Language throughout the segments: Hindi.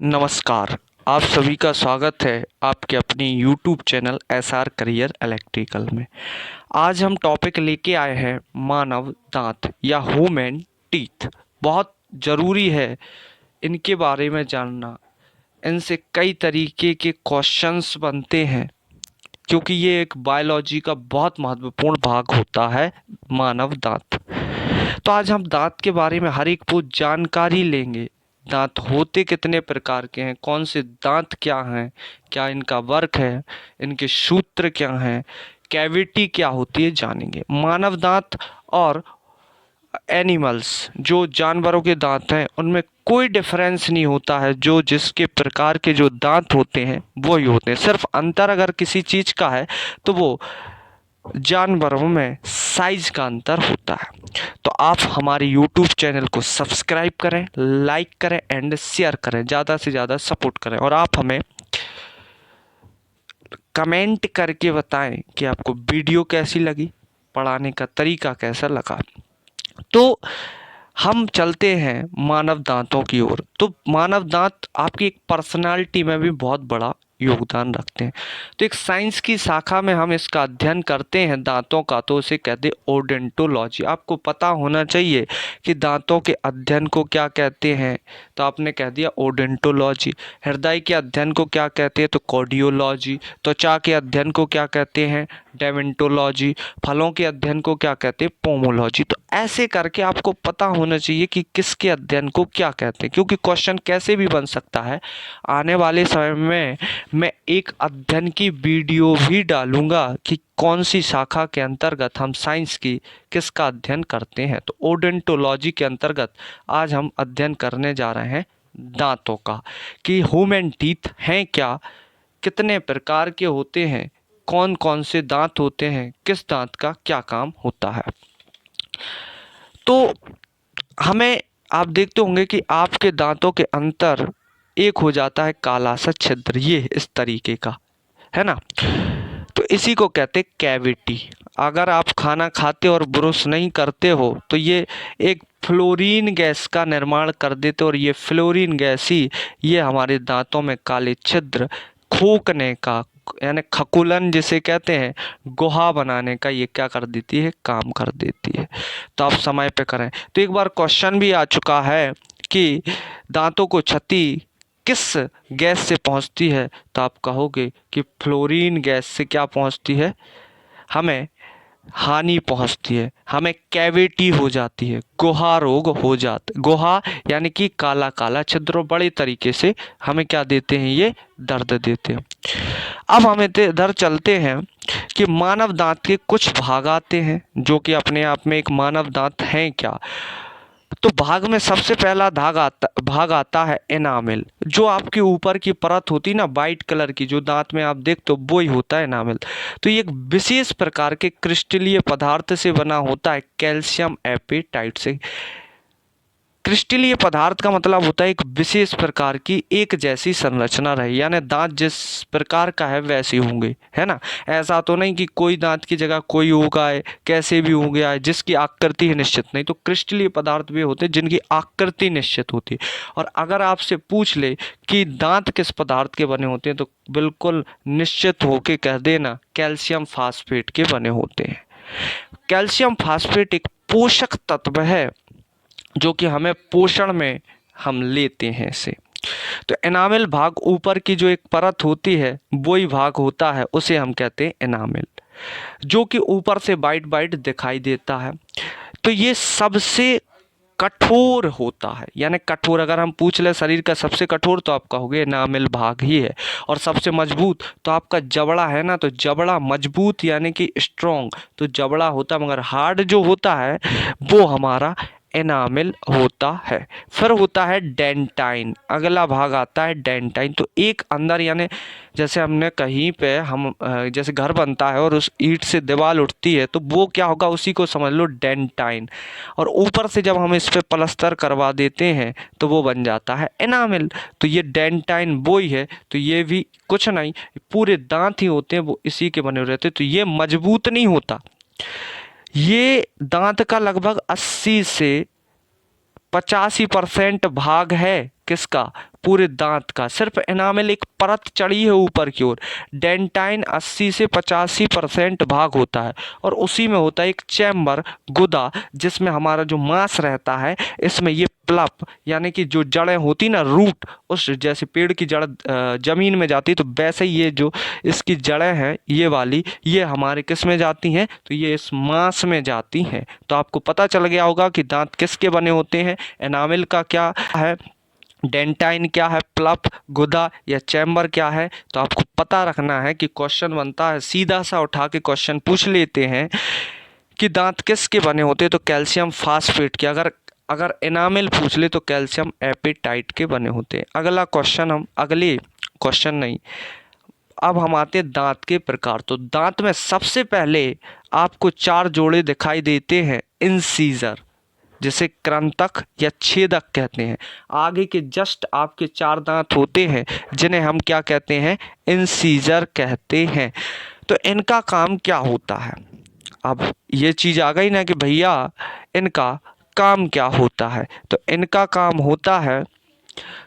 नमस्कार। आप सभी का स्वागत है आपके अपनी YouTube channel SR career electrical में। आज हम टॉपिक लेके आए हैं मानव दांत या ह्यूमन टीथ। बहुत ज़रूरी है इनके बारे में जानना। इनसे कई तरीके के क्वेश्चंस बनते हैं क्योंकि ये एक बायोलॉजी का बहुत महत्वपूर्ण भाग होता है मानव दांत। तो आज हम दांत के बारे में हर एक वो जानकारी लेंगे। दांत होते कितने प्रकार के हैं, कौन से दांत क्या हैं, क्या इनका वर्क है, इनके सूत्र क्या हैं, कैविटी क्या होती है, जानेंगे। मानव दांत और एनिमल्स जो जानवरों के दांत हैं उनमें कोई डिफरेंस नहीं होता है। जो जिसके प्रकार के जो दांत होते हैं वो ही होते हैं। सिर्फ अंतर अगर किसी चीज़ का है तो वो जानवरों में साइज का अंतर होता है। तो आप हमारे YouTube चैनल को सब्सक्राइब करें, लाइक करें एंड शेयर करें, ज़्यादा से ज़्यादा सपोर्ट करें और आप हमें कमेंट करके बताएं कि आपको वीडियो कैसी लगी, पढ़ाने का तरीका कैसा लगा। तो हम चलते हैं मानव दांतों की ओर। तो मानव दांत आपकी एक पर्सनालिटी में भी बहुत बड़ा योगदान रखते हैं। तो एक साइंस की शाखा में हम इसका अध्ययन करते हैं दांतों का, तो उसे कहते हैं ओडोंटोलॉजी। आपको पता होना चाहिए कि दांतों के अध्ययन को क्या कहते हैं, तो आपने कह दिया ओडोंटोलॉजी। हृदय के अध्ययन को क्या कहते हैं, तो कार्डियोलॉजी। त्वचा के अध्ययन को क्या कहते हैं, डेमेंटोलॉजी। फलों के अध्ययन को क्या कहते हैं, पोमोलॉजी। तो ऐसे करके आपको पता होना चाहिए कि किसके अध्ययन को क्या कहते हैं, क्योंकि क्वेश्चन कैसे भी बन सकता है। आने वाले समय में मैं एक अध्ययन की वीडियो भी डालूंगा कि कौन सी शाखा के अंतर्गत हम साइंस की किसका अध्ययन करते हैं। तो ओडोंटोलॉजी के अंतर्गत आज हम अध्ययन करने जा रहे हैं दांतों का, कि ह्यूमन टीथ हैं क्या, कितने प्रकार के होते हैं, कौन कौन से दांत होते हैं, किस दांत का क्या काम होता है। तो हमें आप देखते होंगे कि आपके दांतों के अंतर एक हो जाता है काला सा छिद्र, ये इस तरीके का है ना। तो इसी को कहते हैं कैविटी। अगर आप खाना खाते और ब्रश नहीं करते हो तो ये एक फ्लोरीन गैस का निर्माण कर देते, और ये फ्लोरीन गैस ही ये हमारे दांतों में काले छिद्र खोकने का, यानी खकुलन जिसे कहते हैं, गुहा बनाने का, ये क्या कर देती है, काम कर देती है। तो आप समय पे करें। तो एक बार क्वेश्चन भी आ चुका है कि दांतों को क्षति किस गैस से पहुंचती है, तो आप कहोगे कि फ्लोरीन गैस से क्या पहुंचती है, हमें हानि पहुंचती है, हमें कैविटी हो जाती है, गुहा रोग हो जाता। गुहा यानी कि काला काला छिद्र, बड़े तरीके से हमें क्या देते हैं, ये दर्द देते हैं। अब हम इधर चलते हैं कि मानव दांत के कुछ भाग आते हैं जो कि अपने आप में एक मानव दांत हैं क्या। तो भाग में सबसे पहला भाग आता है एनामिल। जो आपके ऊपर की परत होती है ना, वाइट कलर की, जो दांत में आप देखते हो वो ही होता है एनामिल। तो ये एक विशेष प्रकार के क्रिस्टलीय पदार्थ से बना होता है, कैल्शियम एपेटाइट से। क्रिस्टलीय पदार्थ का मतलब होता है एक विशेष प्रकार की एक जैसी संरचना रहे, यानी दांत जिस प्रकार का है वैसे होंगे, है ना। ऐसा तो नहीं कि कोई दांत की जगह कोई उगा है, कैसे भी हो गया है, जिसकी आकृति है निश्चित नहीं। तो क्रिस्टलीय पदार्थ भी होते हैं जिनकी आकृति निश्चित होती है। और अगर आपसे पूछ ले कि दांत किस पदार्थ के बने होते हैं, तो बिल्कुल निश्चित होके कह देना कैल्शियम फास्फेट के बने होते हैं। कैल्शियम फास्फेट एक पोषक तत्व है जो कि हमें पोषण में हम लेते हैं इसे। तो एनामिल भाग ऊपर की जो एक परत होती है वही भाग होता है, उसे हम कहते हैं एनामिल, जो कि ऊपर से वाइट वाइट दिखाई देता है। तो ये सबसे कठोर होता है, यानी कठोर अगर हम पूछ ले शरीर का सबसे कठोर, तो आप कहोगे एनामिल भाग ही है। और सबसे मजबूत तो आपका जबड़ा है ना, तो जबड़ा मजबूत यानी कि स्ट्रॉन्ग, तो जबड़ा होता, मगर हार्ड जो होता है वो हमारा एनामिल होता है। फिर होता है डेंटाइन, अगला भाग आता है डेंटाइन। तो एक अंदर, यानी जैसे हमने कहीं पे हम जैसे घर बनता है और उस ईंट से दीवार उठती है, तो वो क्या होगा, उसी को समझ लो डेंटाइन। और ऊपर से जब हम इस पे प्लास्टर करवा देते हैं तो वो बन जाता है एनामिल। तो ये डेंटाइन वो ही है। तो ये भी कुछ नहीं, पूरे दांत ही होते हैं वो इसी के बने रहते हैं। तो ये मजबूत नहीं होता। ये दांत का लगभग 80 से 85% भाग है किसका, पूरे दांत का सिर्फ एनामेल एक परत चढ़ी है ऊपर की ओर। डेंटाइन 80 से 85% भाग होता है और उसी में होता है एक चैम्बर, गुदा, जिसमें हमारा जो मांस रहता है, इसमें ये प्लप यानी कि जो जड़ें होती ना, रूट, उस जैसे पेड़ की जड़ जमीन में जाती तो वैसे ही ये जो इसकी जड़ें हैं ये वाली, ये हमारे किस में जाती हैं, तो ये इस मांस में जाती हैं। तो आपको पता चल गया होगा कि दांत किसके बने होते हैं, एनामिल का क्या है, डेंटाइन क्या है, प्लप, गुदा या चैम्बर क्या है। तो आपको पता रखना है कि क्वेश्चन बनता है, सीधा सा उठा के क्वेश्चन पूछ लेते हैं कि दांत किसके बने होते हैं, तो कैल्शियम फास्फेट के। अगर एनामिल पूछ ले तो कैल्शियम एपेटाइट के बने होते हैं। अगला क्वेश्चन अब हम आते हैं दांत के प्रकार। तो दांत में सबसे पहले आपको 4 जोड़े दिखाई देते हैं, इंसीजर, जिसे कृंतक या छेदक कहते हैं। आगे के जस्ट आपके 4 दांत होते हैं जिन्हें हम क्या कहते हैं, इंसीजर कहते हैं। तो इनका काम क्या होता है, अब ये चीज आ गई ना कि भैया इनका काम क्या होता है। तो इनका काम होता है,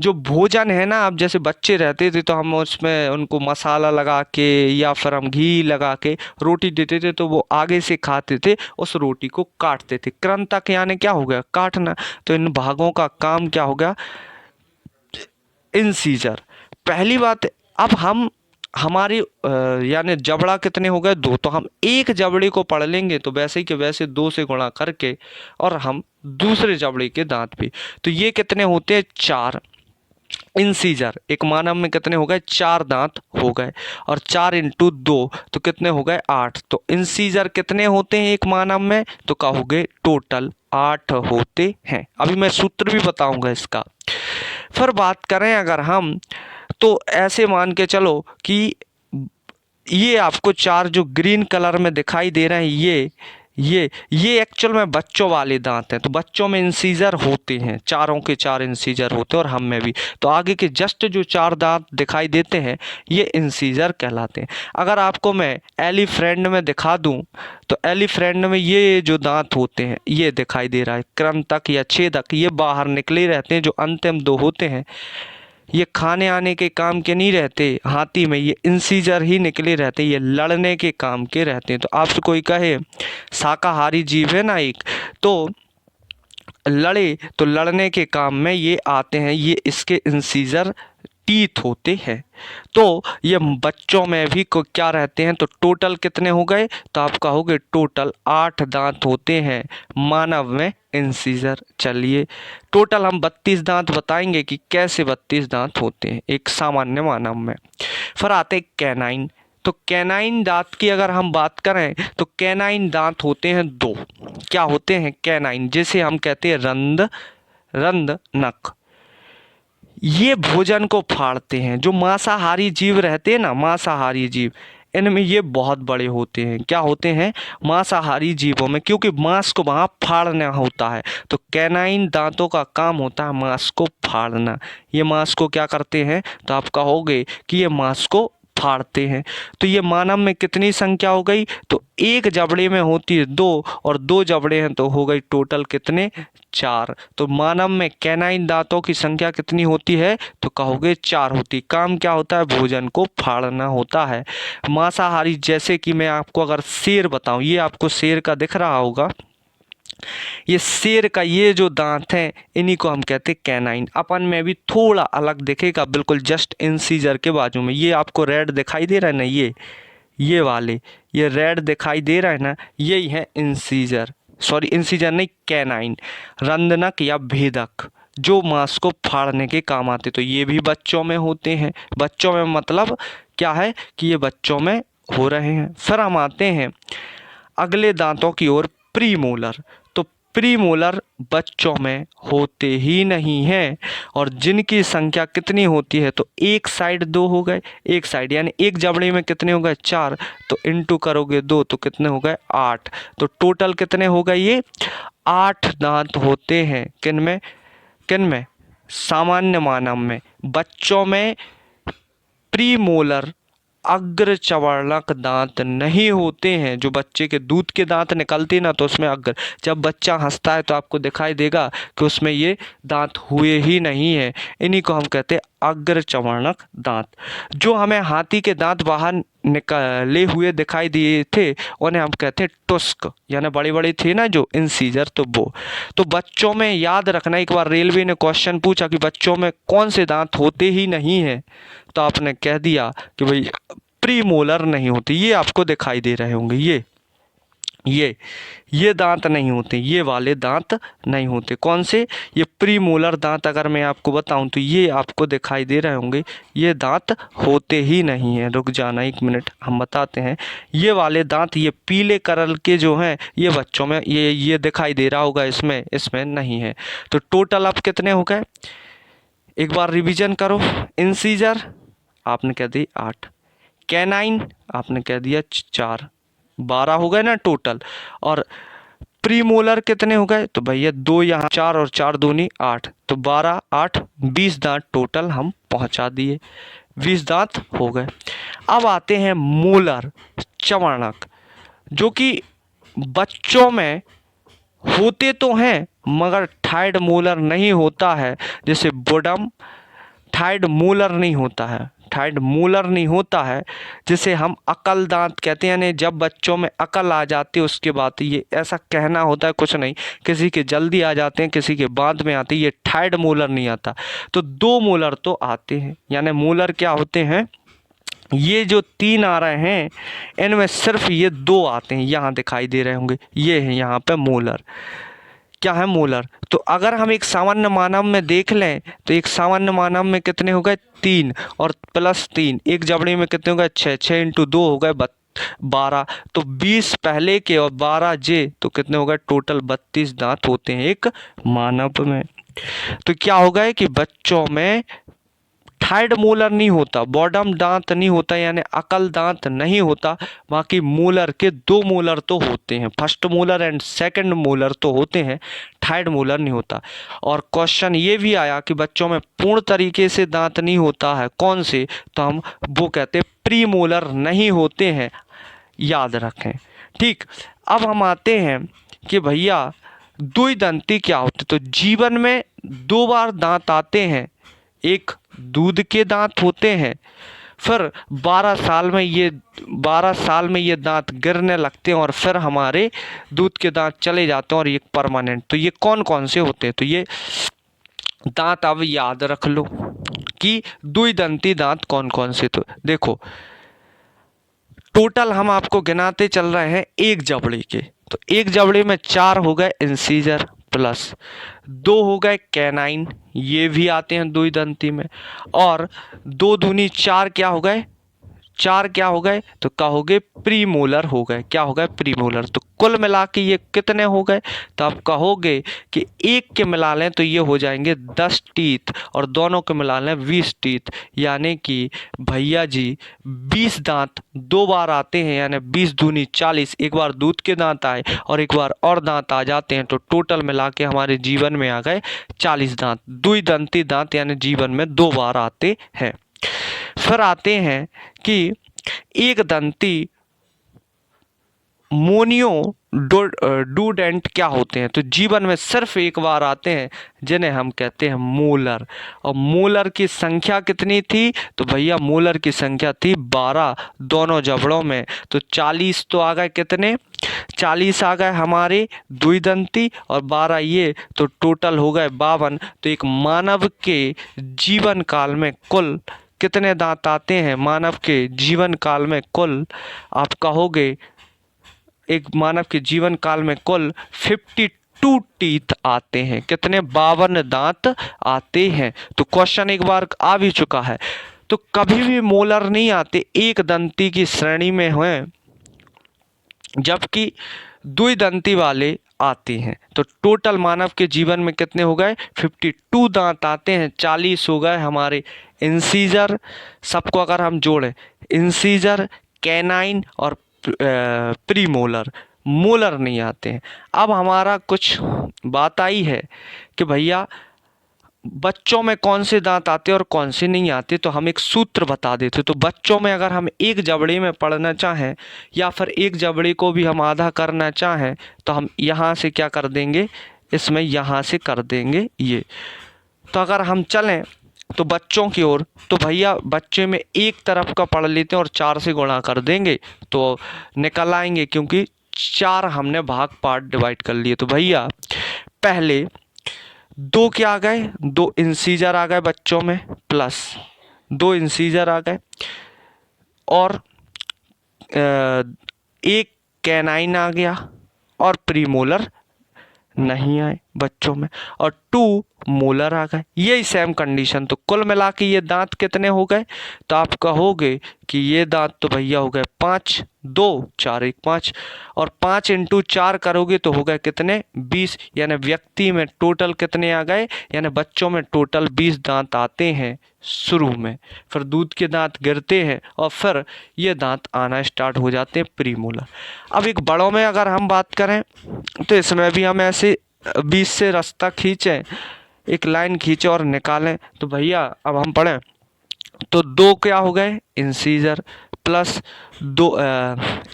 जो भोजन है ना, अब जैसे बच्चे रहते थे तो हम उसमें उनको मसाला लगा के या फिर हम घी लगा के रोटी देते थे, तो वो आगे से खाते थे, उस रोटी को काटते थे। कृंतक यानी क्या हो गया, काटना। तो इन भागों का काम क्या हो गया, इंसीजर। पहली बात, अब हम हमारी यानी जबड़ा कितने हो गए, 2, तो हम एक जबड़े को पढ़ लेंगे तो वैसे ही कि वैसे 2 से गुणा करके, और हम दूसरे जबड़े के दांत भी, तो ये कितने होते हैं, 4 इंसीजर। एक मानव में कितने हो गए, 4 दांत हो गए, और 4 इंटू 2 तो कितने हो गए, 8। तो इंसीजर कितने होते हैं एक मानव में, तो कहोगे टोटल 8 होते हैं। अभी मैं सूत्र भी बताऊंगा इसका। फिर बात करें अगर हम, तो ऐसे मान के चलो कि ये आपको 4 जो ग्रीन कलर में दिखाई दे रहे हैं, ये एक्चुअल में बच्चों वाले दांत हैं। तो बच्चों में इंसीजर होते हैं, चारों के 4 इंसीजर होते हैं, और हम में भी। तो आगे के जस्ट जो 4 दांत दिखाई देते हैं ये इंसीजर कहलाते हैं। अगर आपको मैं एलिफेंट में दिखा दूं, तो एलिफेंट में ये जो दांत होते हैं ये दिखाई दे रहा है, कृंतक या छेदक, ये बाहर निकले रहते हैं। जो अंतिम 2 होते हैं ये खाने आने के काम के नहीं रहते, हाथी में ये इंसीजर ही निकले रहते, ये लड़ने के काम के रहते हैं। तो आपसे कोई कहे शाकाहारी जीव है ना एक, तो लड़े, तो लड़ने के काम में ये आते हैं, ये इसके इंसीजर टीथ होते हैं। तो ये बच्चों में भी क्या रहते हैं, तो टोटल कितने हो गए, तो आप कहोगे टोटल 8 दांत होते हैं मानव में इंसीजर। चलिए टोटल हम 32 दांत बताएंगे कि कैसे 32 दांत होते हैं एक सामान्य मानव में। फिर आते हैं कैनाइन। तो कैनाइन दांत की अगर हम बात करें तो कैनाइन दांत होते हैं 2। क्या होते हैं, कैनाइन, जिसे हम कहते हैं रंद नक। ये भोजन को फाड़ते हैं। जो मांसाहारी जीव रहते हैं ना, मांसाहारी जीव, इनमें ये बहुत बड़े होते हैं। क्या होते हैं, मांसाहारी जीवों में, क्योंकि मांस को वहाँ फाड़ना होता है। तो कैनाइन दांतों का काम होता है मांस को फाड़ना। ये मांस को क्या करते हैं, तो आप कहोगे कि ये मांस को फाड़ते हैं। तो ये मानव में कितनी संख्या हो गई, तो एक जबड़े में होती है 2, और 2 जबड़े हैं तो हो गई टोटल कितने, 4। तो मानव में कैनाइन दांतों की संख्या कितनी होती है, तो कहोगे 4 होती। काम क्या होता है, भोजन को फाड़ना होता है। मांसाहारी, जैसे कि मैं आपको अगर शेर बताऊं, ये आपको शेर का दिख रहा होगा, ये शेर का ये जो दांत हैं इन्हीं को हम कहते हैं कैनाइन। अपन में भी थोड़ा अलग दिखेगा, बिल्कुल जस्ट इंसीजर के बाजू में। ये आपको रेड दिखाई दे रहा है ना, ये वाले, ये रेड दिखाई दे रहा है ना, यही है इंसीजर, सॉरी इंसीजर नहीं, कैनाइन, रंदनक या भेदक, जो मांस को फाड़ने के काम आते। तो ये भी बच्चों में होते हैं। बच्चों में मतलब क्या है कि ये बच्चों में हो रहे हैं। फिर हम आते हैं अगले दांतों की ओर, प्रीमोलर। तो प्रीमोलर बच्चों में होते ही नहीं हैं, और जिनकी संख्या कितनी होती है, तो एक साइड 2 हो गए, एक साइड यानी एक जबड़े में कितने हो गए, 4, तो इंटू करोगे 2 तो कितने हो गए, 8। तो टोटल कितने हो गए, ये 8 दांत होते हैं। किन में सामान्य मानव में। बच्चों में प्रीमोलर अग्र चवर्णक दांत नहीं होते हैं। जो बच्चे के दूध के दांत निकलते हैं ना, तो उसमें अग्र, जब बच्चा हंसता है तो आपको दिखाई देगा कि उसमें ये दांत हुए ही नहीं है। इन्हीं को हम कहते हैं अग्र चवर्णक दांत। जो हमें हाथी के दांत बाहर निकले हुए दिखाई दिए थे उन्हें हम कहते हैं टुस्क, यानी बड़ी बड़ी थी ना जो इंसीजर, तो वो। तो बच्चों में याद रखना, एक बार रेलवे ने क्वेश्चन पूछा कि बच्चों में कौन से दांत होते ही नहीं है, तो आपने कह दिया कि भाई प्रीमोलर नहीं होते। ये आपको दिखाई दे रहे होंगे, ये दांत नहीं होते, ये वाले दांत नहीं होते। कौन से? ये प्रीमोलर दांत अगर मैं आपको बताऊं तो ये आपको दिखाई दे रहे होंगे, ये दांत होते ही नहीं है। रुक जाना 1 मिनट, हम बताते हैं। ये वाले दांत, ये पीले कलर के जो हैं, ये बच्चों में ये दिखाई दे रहा होगा, इसमें नहीं है। तो टोटल अब कितने हो गए, एक बार रिवीजन करो। इंसीजर आपने कह दी 8, कैनाइन आपने कह दिया 4, 12 हो गए ना टोटल। और प्रीमोलर कितने हो गए, तो भैया 2 यहाँ, 4 और 4 दूनी 8, तो 12 8 20 दांत टोटल हम पहुंचा दिए, 20 दांत हो गए। अब आते हैं मोलर चवर्णक, जो कि बच्चों में होते तो हैं मगर थायड मोलर नहीं होता है। जैसे बोडम थायड मोलर नहीं होता है, थायड मोलर नहीं होता है, जिसे हम अकल दांत कहते हैं। यानी जब बच्चों में अकल आ जाती है उसके बाद, ये ऐसा कहना होता है, कुछ नहीं, किसी के जल्दी आ जाते हैं, किसी के बाद में आते हैं, ये थायड मोलर नहीं आता। तो 2 मोलर तो आते हैं। यानी मोलर क्या होते हैं, ये जो 3 आ रहे हैं इनमें सिर्फ ये 2 आते हैं, यहाँ दिखाई दे रहे होंगे, ये है यहाँ पे मोलर। क्या है? मोलर। तो अगर हम एक सामान्य मानव में देख लें तो एक सामान्य मानव में कितने हो गए, 3 और प्लस 3, एक जबड़े में कितने हो गए, 6, 6 इंटू 2 हो गए 12, तो 20 पहले के और 12 जे, तो कितने हो गए टोटल 32 दांत होते हैं एक मानव में। तो क्या हो गया कि बच्चों में थायड मोलर नहीं होता, बॉडम दांत नहीं होता, यानी अकल दांत नहीं होता। बाकी मोलर के 2 मोलर तो होते हैं, first molar and second molar तो होते हैं, थायड मोलर नहीं होता। और क्वेश्चन ये भी आया कि बच्चों में पूर्ण तरीके से दांत नहीं होता है, कौन से, तो हम वो कहते हैं प्री मोलर नहीं होते हैं, याद रखें। ठीक, अब हम आते हैं कि भैया द्विदंती क्या होते, तो जीवन में 2 बार दांत आते हैं, एक दूध के दांत होते हैं, फिर 12 साल में ये दांत गिरने लगते हैं और फिर हमारे दूध के दांत चले जाते हैं और ये परमानेंट। तो ये कौन कौन से होते हैं, तो ये दांत अब याद रख लो कि द्विदंती दांत कौन कौन से। तो देखो टोटल हम आपको गिनाते चल रहे हैं एक जबड़े के, तो एक जबड़े में 4 हो गए इंसीजर, प्लस 2 हो गए कैनाइन, ये भी आते हैं द्विदंती में, और 2 दूनी 4 क्या हो गए, 4 क्या हो गए, तो कहोगे प्रीमोलर हो गए। क्या हो गए, प्रीमोलर। तो कुल मिला के ये कितने हो गए, तो आप कहोगे कि एक के मिला लें तो ये हो जाएंगे 10 टीथ और दोनों के मिला लें 20 टीथ, यानी कि भैया जी 20 दांत 2 बार आते हैं, यानी 20 दूनी 40, एक बार दूध के दांत आए और एक बार और दांत आ जाते हैं, तो टोटल मिला के हमारे जीवन में आ गए 40 दांत। द्विदंती दांत यानी जीवन में 2 बार आते हैं। फिर आते हैं कि एक दंती मोनियो डूडेंट क्या होते हैं, तो जीवन में सिर्फ एक बार आते हैं, जिन्हें हम कहते हैं मोलर। और मोलर की संख्या कितनी थी, तो भैया मोलर की संख्या थी 12 दोनों जबड़ों में। तो 40 तो आ गए, कितने 40 आ गए हमारे द्विदंती और 12 ये, तो टोटल हो गए 52। तो एक मानव के जीवन काल में कुल कितने दांत आते हैं, मानव के जीवन काल में कुल, आप कहोगे एक मानव के जीवन काल में कुल 52 टीथ आते हैं। कितने, 52 दांत आते हैं। तो क्वेश्चन एक बार आ भी चुका है। तो कभी भी मोलर नहीं आते एक दंती की श्रेणी में हैं, जबकि द्विदंती वाले आते हैं। तो टोटल मानव के जीवन में कितने हो गए, 52 दांत आते हैं, 40 हो गए हमारे इंसीजर, सबको अगर हम जोड़ें, इंसीजर, कैनाइन और प्रीमोलर, मोलर नहीं आते हैं। अब हमारा कुछ बात आई है कि भैया बच्चों में कौन से दांत आते और कौन से नहीं आते, तो हम एक सूत्र बता देते। तो बच्चों में अगर हम एक जबड़े में पढ़ना चाहें या फिर एक जबड़े को भी हम आधा करना चाहें तो हम यहाँ से क्या कर देंगे, इसमें यहाँ से कर देंगे ये। तो अगर हम चलें तो बच्चों की ओर, तो भैया बच्चे में एक तरफ का पढ़ लेते हैं और 4 से गुणा कर देंगे तो निकल आएंगे, क्योंकि 4 हमने भाग पार्ट डिवाइड कर लिए। तो भैया पहले 2 क्या आ गए, 2 इंसीजर आ गए बच्चों में, प्लस 2 इंसीजर आ गए, और एक कैनाइन आ गया, और प्रीमोलर नहीं आए बच्चों में, और 2 मोलर आ गए। यही सेम कंडीशन। तो कुल मिला के ये दांत कितने हो गए, तो आप कहोगे कि ये दांत तो भैया हो गए 5, 2 4 1 5, और 5 × 4 करोगे तो हो गए कितने, 20। यानी व्यक्ति में टोटल कितने आ गए, यानी बच्चों में टोटल 20 दांत आते हैं शुरू में, फिर दूध के दांत गिरते हैं और फिर ये दांत आना स्टार्ट हो जाते हैं प्रीमोलर। अब एक बड़ों में अगर हम बात करें तो इसमें भी हम ऐसे 20 से रास्ता खींचें, एक लाइन खींचे और निकालें। तो भैया अब हम पढ़ें तो 2 क्या हो गए इंसीजर, प्लस 2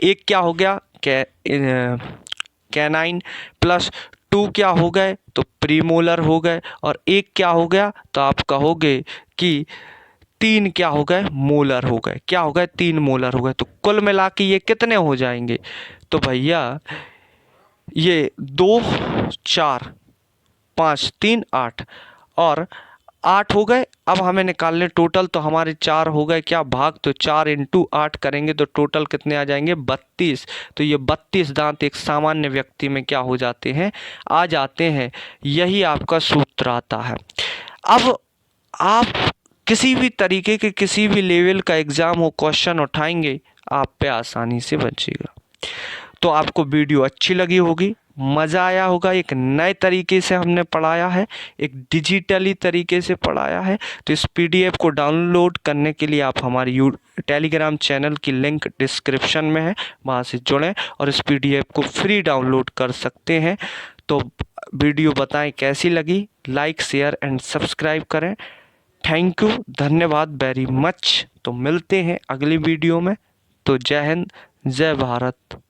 एक क्या हो गया कैनाइन, प्लस 2 क्या हो गए तो प्रीमोलर हो गए, और एक क्या हो गया तो आप कहोगे कि 3 क्या हो गए मोलर हो गए। क्या हो गए, 3 मोलर हो गए। तो कुल मिला के ये कितने हो जाएंगे, तो भैया ये 2 4 5 3 8 और 8 हो गए। अब हमें निकालने टोटल, तो हमारे 4 हो गए क्या भाग, तो 4 × 8 करेंगे तो टोटल कितने आ जाएंगे 32। तो ये 32 दांत एक सामान्य व्यक्ति में क्या हो जाते हैं, आ जाते हैं। यही आपका सूत्र आता है। अब आप किसी भी तरीके के किसी भी लेवल का एग्ज़ाम हो क्वेश्चन उठाएंगे, आप पे आसानी से बचेगा। तो आपको वीडियो अच्छी लगी होगी, मज़ा आया होगा। एक नए तरीके से हमने पढ़ाया है, एक डिजिटली तरीके से पढ़ाया है। तो इस पीडीएफ को डाउनलोड करने के लिए आप हमारी टेलीग्राम चैनल की लिंक डिस्क्रिप्शन में है, वहाँ से जुड़ें और इस पीडीएफ को फ्री डाउनलोड कर सकते हैं। तो वीडियो बताएं कैसी लगी, लाइक शेयर एंड सब्सक्राइब करें। थैंक यू, धन्यवाद वेरी मच। तो मिलते हैं अगली वीडियो में। तो जय हिंद, जय भारत।